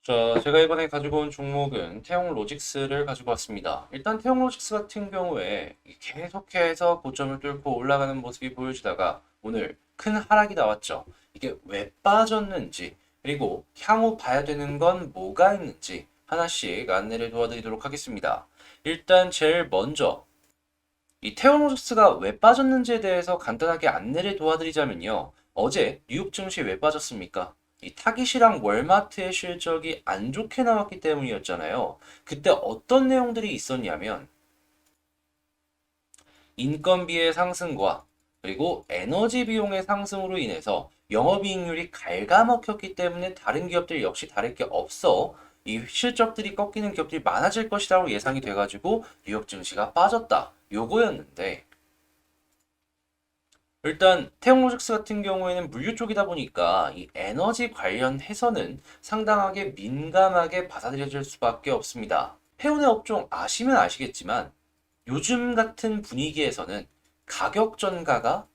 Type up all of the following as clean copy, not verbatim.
제가 이번에 가지고 온 종목은 태용 로직스를 가지고 왔습니다. 일단 태용 로직스 같은 경우에 계속해서 고점을 뚫고 올라가는 모습이 보여지다가 오늘 큰 하락이 나왔죠. 이게 왜 빠졌는지, 그리고 향후 봐야 되는 건 뭐가 있는지 하나씩 안내를 도와드리도록 하겠습니다. 일단 제일 먼저 이 태용 로직스가 왜 빠졌는지에 대해서 간단하게 안내를 도와드리자면요. 어제 뉴욕 증시 왜 빠졌습니까? 이 타깃이랑 월마트의 실적이 안 좋게 나왔기 때문이었잖아요. 그때 어떤 내용들이 있었냐면 인건비의 상승과 그리고 에너지 비용의 상승으로 인해서 영업이익률이 갉아먹혔기 때문에 다른 기업들 역시 다를 게 없어 이 실적들이 꺾이는 기업들이 많아질 것이라고 예상이 돼가지고 뉴욕 증시가 빠졌다. 요거였는데 일단 태용로직스 같은 경우에는 물류 쪽이다 보니까 이 에너지 관련해서는 상당하게 민감하게 받아들여질 수밖에 없습니다. 해운의 업종 아시면 아시겠지만 요즘 같은 분위기에서는 가격 전가가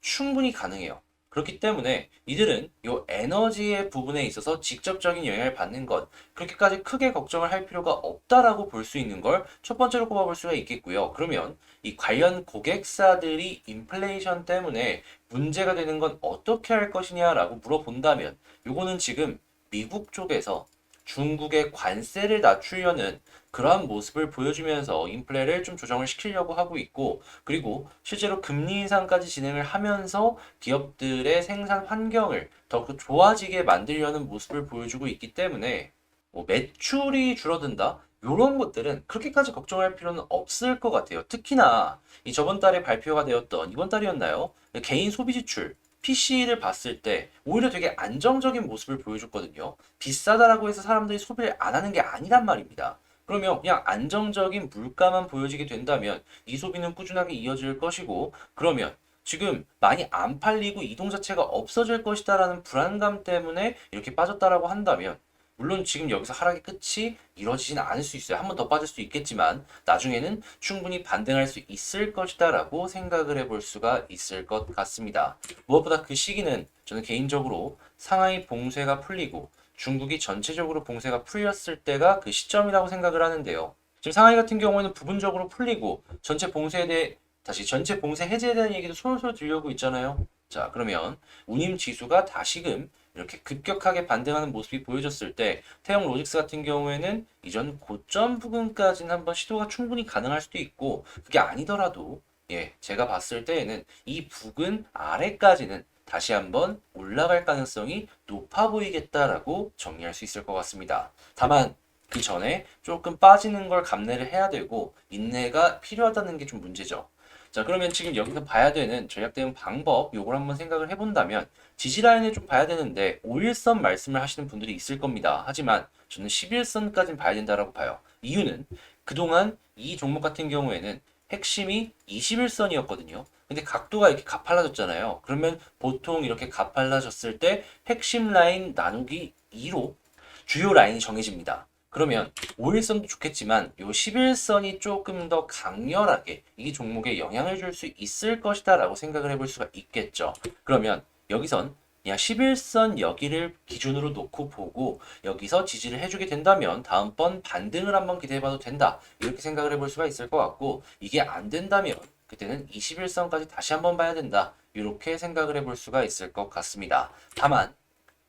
충분히 가능해요. 그렇기 때문에 이들은 이 에너지의 부분에 있어서 직접적인 영향을 받는 것, 그렇게까지 크게 걱정을 할 필요가 없다라고 볼 수 있는 걸 첫 번째로 꼽아볼 수가 있겠고요. 그러면 이 관련 고객사들이 인플레이션 때문에 문제가 되는 건 어떻게 할 것이냐라고 물어본다면, 요거는 지금 미국 쪽에서 중국의 관세를 낮추려는 그러한 모습을 보여주면서 인플레를 좀 조정을 시키려고 하고 있고, 그리고 실제로 금리 인상까지 진행을 하면서 기업들의 생산 환경을 더욱 좋아지게 만들려는 모습을 보여주고 있기 때문에 뭐 매출이 줄어든다? 이런 것들은 그렇게까지 걱정할 필요는 없을 것 같아요. 특히나 이 저번 달에 발표가 되었던 이번 달이었나요? 개인 소비 지출 PC를 봤을 때 오히려 되게 안정적인 모습을 보여줬거든요. 비싸다라고 해서 사람들이 소비를 안 하는 게 아니란 말입니다. 그러면 그냥 안정적인 물가만 보여지게 된다면 이 소비는 꾸준하게 이어질 것이고, 그러면 지금 많이 안 팔리고 이동 자체가 없어질 것이다라는 불안감 때문에 이렇게 빠졌다라고 한다면, 물론 지금 여기서 하락의 끝이 이루어지진 않을 수 있어요. 한 번 더 빠질 수 있겠지만 나중에는 충분히 반등할 수 있을 것이다라고 생각을 해볼 수가 있을 것 같습니다. 무엇보다 그 시기는 저는 개인적으로 상하이 봉쇄가 풀리고 중국이 전체적으로 봉쇄가 풀렸을 때가 그 시점이라고 생각을 하는데요. 지금 상하이 같은 경우에는 부분적으로 풀리고 전체 봉쇄에 대해 다시 전체 봉쇄 해제에 대한 얘기도 솔솔 들려오고 있잖아요. 자, 그러면 운임 지수가 다시금 이렇게 급격하게 반등하는 모습이 보여졌을 때 태형 로직스 같은 경우에는 이전 고점 부근까지는 한번 시도가 충분히 가능할 수도 있고, 그게 아니더라도 제가 봤을 때에는 이 부근 아래까지는 다시 한번 올라갈 가능성이 높아 보이겠다라고 정리할 수 있을 것 같습니다. 다만 그 전에 조금 빠지는 걸 감내를 해야 되고 인내가 필요하다는 게 좀 문제죠. 자, 그러면 지금 여기서 봐야 되는 전략 대응 방법 요걸 한번 생각을 해본다면 지지라인을 좀 봐야 되는데 5일선 말씀을 하시는 분들이 있을 겁니다. 하지만 저는 11선까지는 봐야 된다라고 봐요. 이유는 그동안 이 종목 같은 경우에는 핵심이 21선이었거든요. 근데 각도가 이렇게 가팔라졌잖아요. 그러면 보통 이렇게 가팔라졌을 때 핵심 라인 나누기 2로 주요 라인이 정해집니다. 그러면 5일선도 좋겠지만 요 11선이 조금 더 강렬하게 이 종목에 영향을 줄 수 있을 것이다 라고 생각을 해볼 수가 있겠죠. 그러면 여기선 그냥 11선 여기를 기준으로 놓고 보고 여기서 지지를 해주게 된다면 다음번 반등을 한번 기대해봐도 된다. 이렇게 생각을 해볼 수가 있을 것 같고, 이게 안 된다면 그때는 21선까지 다시 한번 봐야 된다. 이렇게 생각을 해볼 수가 있을 것 같습니다. 다만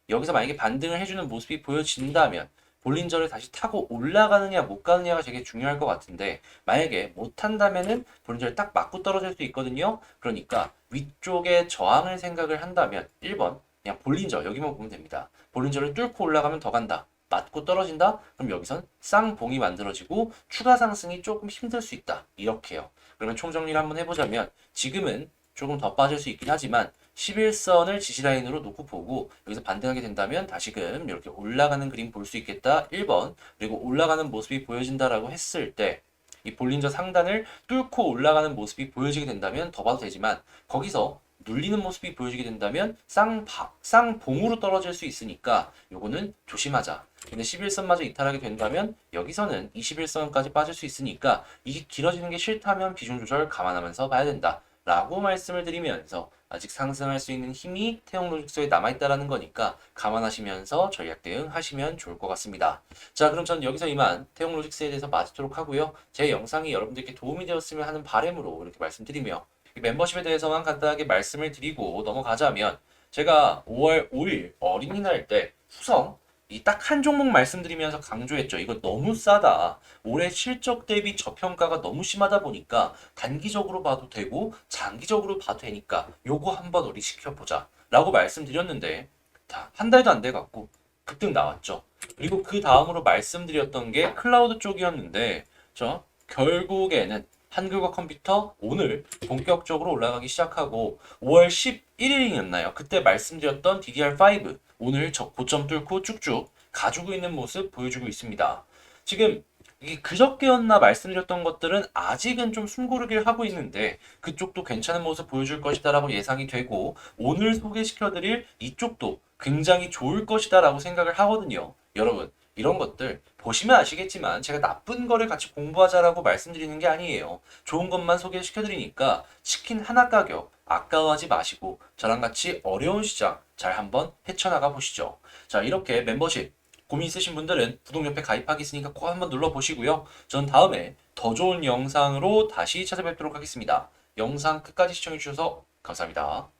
여기서 만약에 반등을 해주는 모습이 보여진다면 볼린저를 다시 타고 올라가느냐 못 가느냐가 되게 중요할 것 같은데, 만약에 못 한다면은 볼린저를 딱 맞고 떨어질 수 있거든요. 그러니까 위쪽에 저항을 생각을 한다면 1번 그냥 볼린저 여기만 보면 됩니다. 볼린저를 뚫고 올라가면 더 간다. 맞고 떨어진다? 그럼 여기선 쌍봉이 만들어지고 추가 상승이 조금 힘들 수 있다. 이렇게요. 그러면 총정리를 한번 해보자면 지금은 조금 더 빠질 수 있긴 하지만 11선을 지지라인으로 놓고 보고 여기서 반등하게 된다면 다시금 이렇게 올라가는 그림 볼 수 있겠다. 1번. 그리고 올라가는 모습이 보여진다라고 했을 때 이 볼린저 상단을 뚫고 올라가는 모습이 보여지게 된다면 더 봐도 되지만, 거기서 눌리는 모습이 보여지게 된다면 쌍봉으로 떨어질 수 있으니까 요거는 조심하자. 근데 11선마저 이탈하게 된다면 여기서는 21선까지 빠질 수 있으니까 이게 길어지는 게 싫다면 비중 조절 감안하면서 봐야 된다. 라고 말씀을 드리면서 아직 상승할 수 있는 힘이 태용로직소에 남아있다라는 거니까 감안하시면서 전략 대응하시면 좋을 것 같습니다. 자, 그럼 전 여기서 이만 태용로직스에 대해서 마치도록 하고요. 제 영상이 여러분들께 도움이 되었으면 하는 바람으로 이렇게 말씀드리며 이 멤버십에 대해서만 간단하게 말씀을 드리고 넘어가자면 제가 5월 5일 어린이날 때 후성 이 딱 한 종목 말씀드리면서 강조했죠. 이거 너무 싸다. 올해 실적 대비 저평가가 너무 심하다 보니까 단기적으로 봐도 되고 장기적으로 봐도 되니까 요거 한번 우리 지켜보자 라고 말씀드렸는데 한 달도 안 돼 갖고 급등 나왔죠. 그리고 그 다음으로 말씀드렸던 게 클라우드 쪽이었는데 결국에는 한글과 컴퓨터 오늘 본격적으로 올라가기 시작하고 5월 11일이었나요? 그때 말씀드렸던 DDR5 오늘 고점 뚫고 쭉쭉 가지고 있는 모습 보여주고 있습니다. 지금 이게 그저께였나 말씀드렸던 것들은 아직은 좀 숨고르기를 하고 있는데 그쪽도 괜찮은 모습 보여줄 것이다라고 예상이 되고 오늘 소개시켜드릴 이쪽도 굉장히 좋을 것이다라고 생각을 하거든요. 여러분 이런 것들 보시면 아시겠지만 제가 나쁜 거를 같이 공부하자라고 말씀드리는 게 아니에요. 좋은 것만 소개시켜드리니까 치킨 하나 가격 아까워하지 마시고 저랑 같이 어려운 시장 잘 한번 헤쳐나가 보시죠. 자, 이렇게 멤버십 고민 있으신 분들은 구독 옆에 가입하기 있으니까 꼭 한번 눌러보시고요. 전 다음에 더 좋은 영상으로 다시 찾아뵙도록 하겠습니다. 영상 끝까지 시청해주셔서 감사합니다.